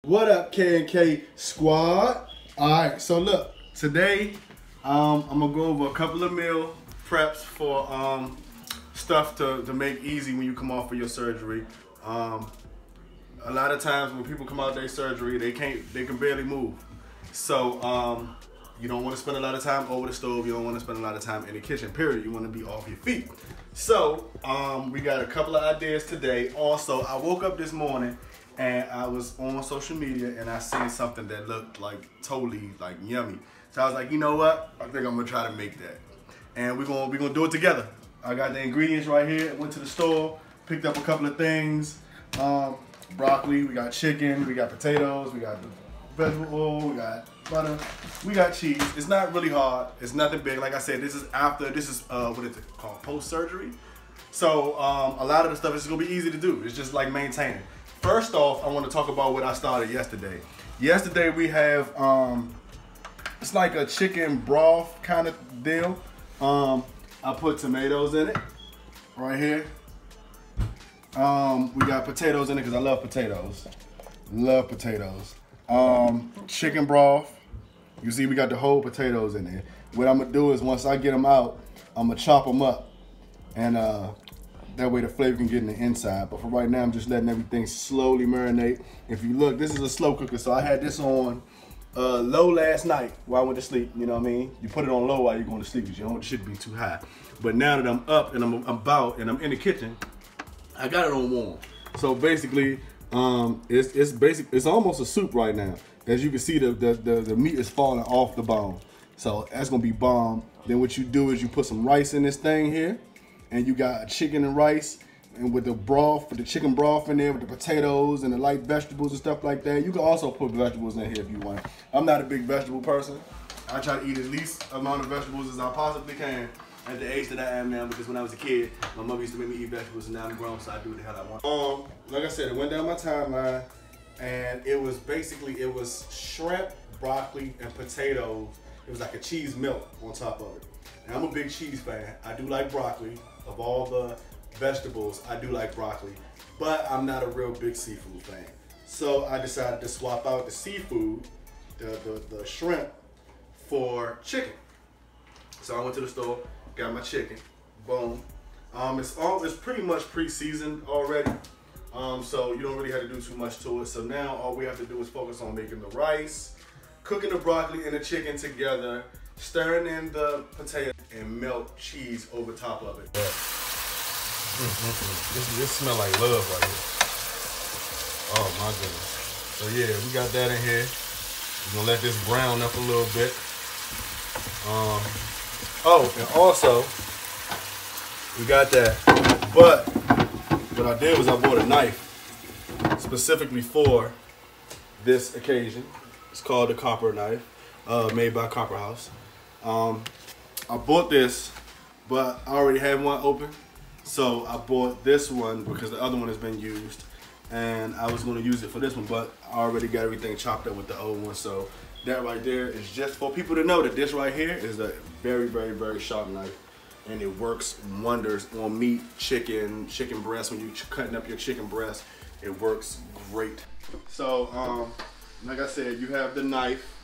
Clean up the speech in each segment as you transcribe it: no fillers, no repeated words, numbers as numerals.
What up, K&K squad? All right, so look, today I'm gonna go over a couple of meal preps for stuff to make easy when you come off of your surgery. A lot of times when people come out of their surgery, they can barely move. So you don't want to spend a lot of time over the stove. You don't want to spend a lot of time in the kitchen, period. You want to be off your feet. So we got a couple of ideas today. Also, I woke up this morning and I was on social media and I seen something that looked like totally like yummy. So I was like, you know what? I think I'm gonna try to make that. And we're gonna do it together. I got the ingredients right here. Went to the store, picked up a couple of things. Broccoli, we got chicken, we got potatoes, we got vegetable oil, we got butter, we got cheese. It's not really hard. It's nothing big. Like I said, this is what is it called? Post-surgery. So a lot of the stuff is gonna be easy to do. It's just like maintaining. First off, I want to talk about what I started yesterday. Yesterday we have it's like a chicken broth kind of deal. I put tomatoes in it right here. We got potatoes in it because I love potatoes. Love potatoes. Chicken broth. You see we got the whole potatoes in there. What I'm gonna do is once I get them out, I'm gonna chop them up, and that way the flavor can get in the inside. But for right now, I'm just letting everything slowly marinate. If you look, this is a slow cooker, so I had this on low last night while I went to sleep. You know what I mean? You put it on low while you're going to sleep because you don't want the shit to be too high. But now that I'm up and I'm I'm in the kitchen, I got it on warm. So basically, it's almost a soup right now. As you can see, the meat is falling off the bone. So that's gonna be bomb. Then what you do is you put some rice in this thing here, and you got chicken and rice, and with the broth, with the chicken broth in there, with the potatoes and the light vegetables and stuff like that. You can also put vegetables in here if you want. I'm not a big vegetable person. I try to eat at least amount of vegetables as I possibly can at the age that I am now, because when I was a kid, my mother used to make me eat vegetables, and now I'm grown, so I do what the hell I want. Like I said, it went down my timeline, and it was shrimp, broccoli, and potatoes. It was like a cheese melt on top of it. And I'm a big cheese fan. I do like broccoli. Of all the vegetables, I do like broccoli, but I'm not a real big seafood fan. So I decided to swap out the seafood, the shrimp, for chicken. So I went to the store, got my chicken, boom. It's pretty much pre-seasoned already, so you don't really have to do too much to it. So now all we have to do is focus on making the rice, cooking the broccoli and the chicken together, stirring in the potato, and melt cheese over top of it. This smell like love right here. Oh my goodness. So yeah, we got that in here. We're gonna let this brown up a little bit. Oh, and also, we got that. But what I did was I bought a knife specifically for this occasion. It's called the Copper knife, made by Copper House. I bought this, but I already had one open. So I bought this one because the other one has been used, and I was going to use it for this one, but I already got everything chopped up with the old one. So that right there is just for people to know that this right here is a very, very, very sharp knife, and it works wonders on meat, chicken breast. When you're cutting up your chicken breast, it works great. So like I said, you have the knife.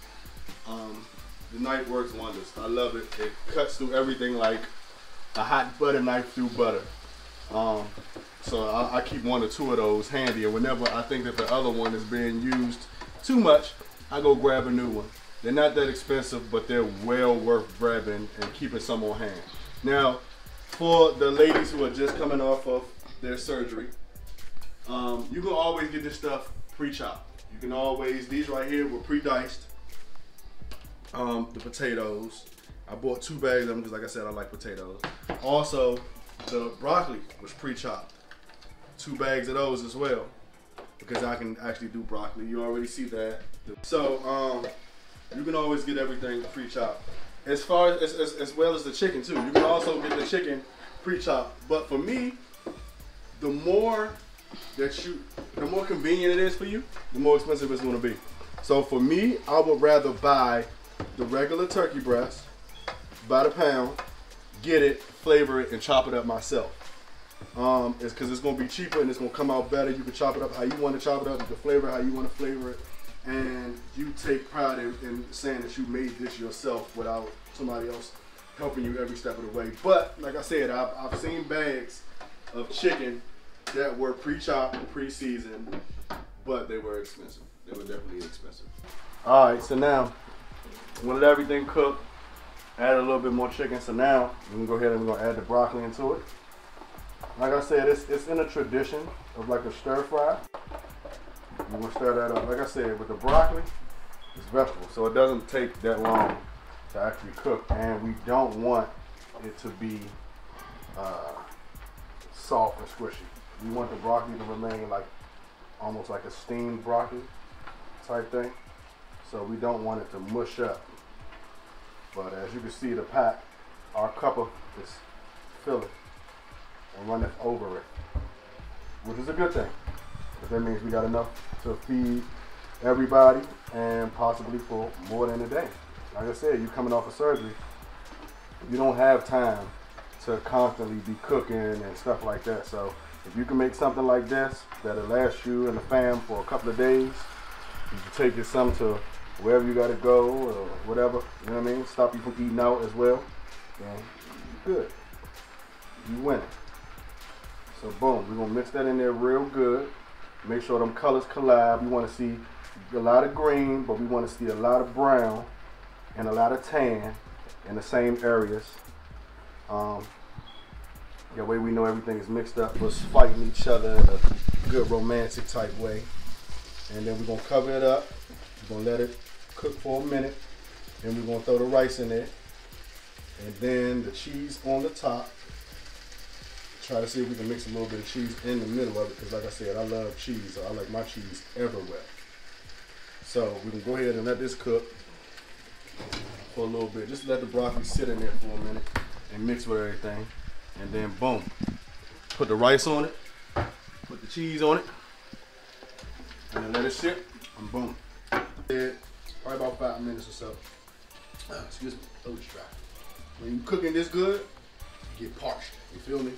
The knife works wonders. I love it. It cuts through everything like a hot butter knife through butter. So I keep one or two of those handy, and whenever I think that the other one is being used too much, I go grab a new one. They're not that expensive, but they're well worth grabbing and keeping some on hand. Now, for the ladies who are just coming off of their surgery, you can always get this stuff pre-chopped. You can always, these right here were pre-diced. The potatoes, I bought 2 bags of them because, like I said, I like potatoes. Also, the broccoli was pre-chopped. 2 bags of those as well, because I can actually do broccoli. You already see that. So you can always get everything pre-chopped. As well as the chicken too. You can also get the chicken pre-chopped. But for me, the more convenient it is for you, the more expensive it's going to be. So for me, I would rather buy the regular turkey breast by the pound, get it, flavor it, and chop it up myself. It's because it's going to be cheaper and it's going to come out better. You can chop it up how you want to chop it up. You can flavor it how you want to flavor it. and you take pride in saying that you made this yourself without somebody else helping you every step of the way. But like I said, I've seen bags of chicken that were pre-chopped, pre-seasoned, but they were expensive. They were definitely expensive. All right, so now I'm gonna let everything cook. Add a little bit more chicken. So now we can go ahead and we're gonna add the broccoli into it. Like I said, it's in a tradition of like a stir fry. We're gonna stir that up. Like I said, with the broccoli, it's vegetable, so it doesn't take that long to actually cook, and we don't want it to be soft and squishy. We want the broccoli to remain like almost like a steamed broccoli type thing. So we don't want it to mush up. But as you can see, the pack, our cuppa is filling and running over it, which is a good thing, because that means we got enough to feed everybody and possibly for more than a day. Like I said, you coming off of surgery, you don't have time to constantly be cooking and stuff like that. So if you can make something like this that'll last you and the fam for a couple of days, you can take your son to wherever you gotta go or whatever, you know what I mean? Stop you from eating out as well. And you're good. You winning. So boom, we're gonna mix that in there real good. Make sure them colors collide. We wanna see a lot of green, but we wanna see a lot of brown and a lot of tan in the same areas. That way we know everything is mixed up, was fighting each other in a good romantic type way. And then we're gonna cover it up. We're gonna let it cook for a minute. Then we're gonna throw the rice in there. And then the cheese on the top. Try to see if we can mix a little bit of cheese in the middle of it, because like I said, I love cheese. So I like my cheese everywhere. So we can go ahead and let this cook for a little bit. Just let the broccoli sit in there for a minute and mix with everything. And then boom, put the rice on it, put the cheese on it, and then let it sit, and boom. Probably about 5 minutes or so. Excuse me, throat is dry. When you cooking this good, you get parched. You feel me?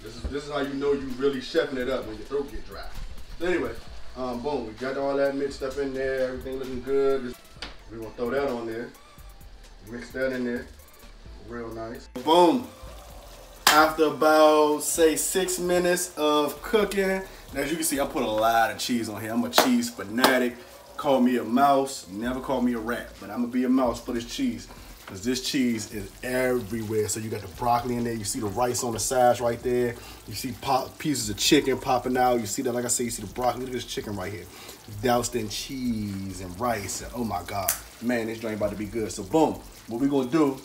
This is how you know you really chefing it up, when your throat get dry. So anyway, boom, we got all that mixed up in there, everything looking good. We're gonna throw that on there. Mix that in there, real nice. Boom. After about, say, 6 minutes of cooking, as you can see, I put a lot of cheese on here. I'm a cheese fanatic. Call me a mouse, never call me a rat, but I'm gonna be a mouse for this cheese, because this cheese is everywhere. So you got the broccoli in there, you see the rice on the sides right there, you see pieces of chicken popping out, you see that, like I said, you see the broccoli, look at this chicken right here, doused in cheese and rice, and oh my God, man, this joint about to be good. So boom, what we're gonna do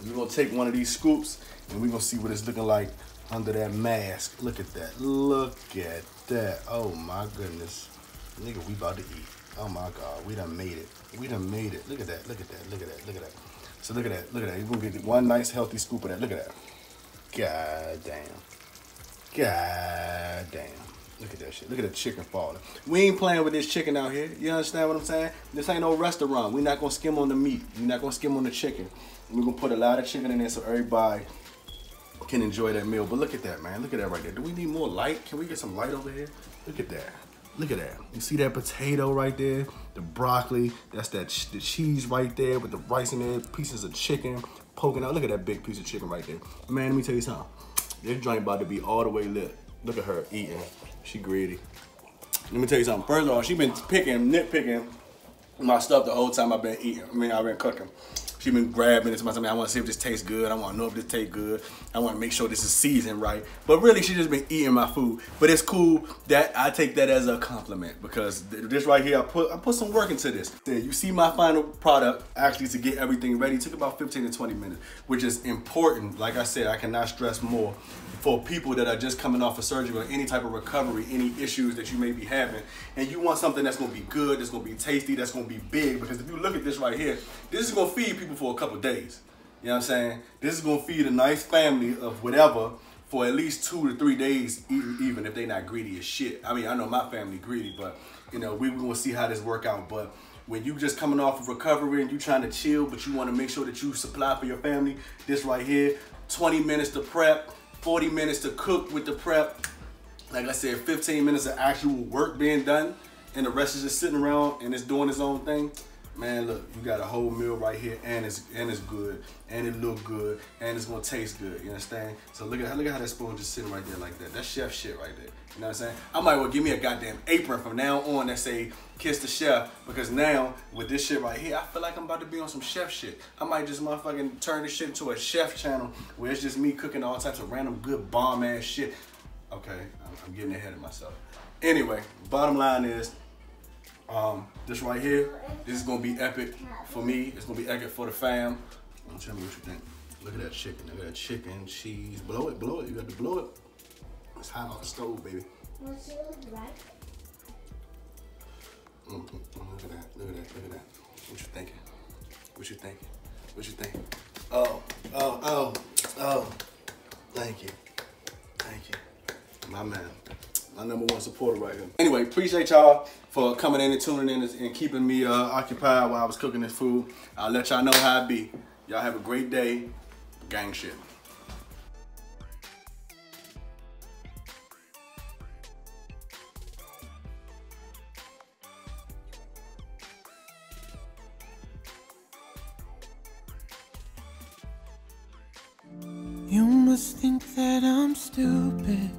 is we're gonna take one of these scoops, and we're gonna see what it's looking like under that mask. Look at that, look at that, oh my goodness. Nigga, we about to eat. Oh my God, we done made it. We done made it. Look at that, look at that, look at that, look at that. So look at that, look at that. You're gonna get one nice healthy scoop of that. Look at that. God damn. God damn. Look at that shit. Look at the chicken falling. We ain't playing with this chicken out here. You understand what I'm saying? This ain't no restaurant. We're not gonna skim on the meat. We're not gonna skim on the chicken. We're gonna put a lot of chicken in there so everybody can enjoy that meal. But look at that, man. Look at that right there. Do we need more light? Can we get some light over here? Look at that. Look at that. You see that potato right there? The broccoli. That's the cheese right there with the rice in there. Pieces of chicken poking out. Look at that big piece of chicken right there. Man, let me tell you something. This joint about to be all the way lit. Look at her eating. She greedy. Let me tell you something. First of all, she been nitpicking my stuff the whole time I've been eating. I've been cooking. She been grabbing it to myself. I want to see if this tastes good. I want to know if this tastes good. I want to make sure this is seasoned right. But really, she just been eating my food. But it's cool that I take that as a compliment, because this right here, I put some work into this. You see my final product, actually, to get everything ready, took about 15 to 20 minutes, which is important. Like I said, I cannot stress more for people that are just coming off of surgery or any type of recovery, any issues that you may be having, and you want something that's gonna be good, that's gonna be tasty, that's gonna be big. Because if you look at this right here, this is gonna feed people for a couple days. You know what I'm saying? This is gonna feed a nice family of whatever for at least 2 to 3 days, even if they're not greedy as shit. I mean, I know my family greedy, but you know, we're gonna see how this work out. But when you just coming off of recovery and you trying to chill, but you wanna make sure that you supply for your family, this right here, 20 minutes to prep, 40 minutes to cook with the prep. Like I said, 15 minutes of actual work being done. and the rest is just sitting around and it's doing its own thing, man, look, you got a whole meal right here, and it's good, and it look good, and it's gonna taste good. You understand? So look at how that spoon just sitting right there like that. That's chef shit right there. You know what I'm saying? I might well give me a goddamn apron from now on that say "Kiss the Chef," because now with this shit right here, I feel like I'm about to be on some chef shit. I might just motherfucking turn this shit into a chef channel where it's just me cooking all types of random good bomb ass shit. Okay, I'm getting ahead of myself. Anyway, bottom line is. This right here, this is gonna be epic for me. It's gonna be epic for the fam. Tell me what you think. Look at that chicken. Look at that chicken, cheese. Blow it, blow it. You got to blow it. It's hot off the stove, baby. Look at that. Look at that. Look at that. What you thinking? What you thinking? What you thinking? Oh. Thank you. Thank you. My man. My #1 supporter right here. Anyway, appreciate y'all for coming in and tuning in and keeping me occupied while I was cooking this food. I'll let y'all know how it be. Y'all have a great day. Gang shit. You must think that I'm stupid